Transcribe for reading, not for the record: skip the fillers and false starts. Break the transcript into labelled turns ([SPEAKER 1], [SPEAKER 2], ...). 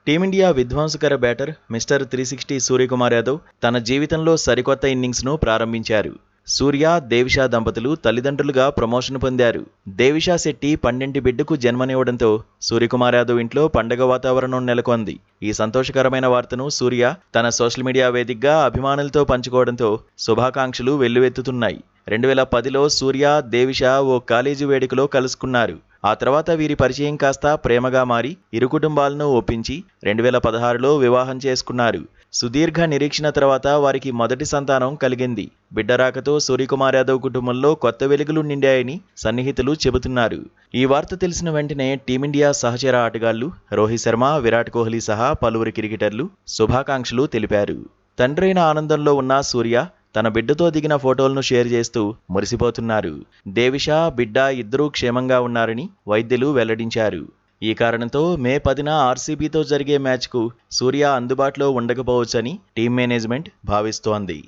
[SPEAKER 1] Team India విధ్వంసకర batter mister 360 Suryakumar Yadav తన జీవితంలో సరికొత్త ఇన్నింగ్స్ను ప్రారంభించారు. సూర్య, దేవిషా దంపతులు తల్లిదండ్రులుగా ప్రమోషన్ పొందారు. దేవిషా శెట్టి పండింటి బిడ్డకు జన్మనివ్వడంతో సూర్యకుమార్ యాదవ్ ఇంట్లో పండగ వాతావరణం నెలకొంది. ఈ సంతోషకరమైన వార్తను సూర్య తన సోషల్ మీడియా వేదికగా అభిమానులతో పంచుకోవడంతో శుభాకాంక్షలు వెల్లువెత్తుతున్నాయి. 2010లో సూర్య, దేవిషా ఓ కాలేజీ వేడుకలో కలుసుకున్నారు. ఆ తర్వాత వీరి పరిచయం కాస్త ప్రేమగా మారి ఇరు కుటుంబాలను ఒప్పించి 2016లో వివాహం చేసుకున్నారు. సుదీర్ఘ నిరీక్షణ తర్వాత వారికి మొదటి సంతానం కలిగింది. బిడ్డ రాకతో సూర్యకుమార్ యాదవ్ కుటుంబంలో కొత్త వెలుగులు నిండాయని సన్నిహితులు చెబుతున్నారు. ఈ వార్త తెలిసిన వెంటనే టీమిండియా సహచర ఆటగాళ్లు రోహిత్ శర్మ, విరాట్ కోహ్లీ సహా పలువురు క్రికెటర్లు శుభాకాంక్షలు తెలిపారు. తండ్రైన ఆనందంలో ఉన్న సూర్య తన బిడ్డతో దిగిన ఫోటోలను షేర్ చేస్తూ మురిసిపోతున్నారు. దేవిషా, బిడ్డ ఇద్దరూ క్షేమంగా ఉన్నారని వైద్యులు వెల్లడించారు. ఈ కారణంతో మే 10న ఆర్సీబీతో జరిగే మ్యాచ్కు సూర్య అందుబాటులో ఉండకపోవచ్చని టీం మేనేజ్మెంట్ భావిస్తోంది.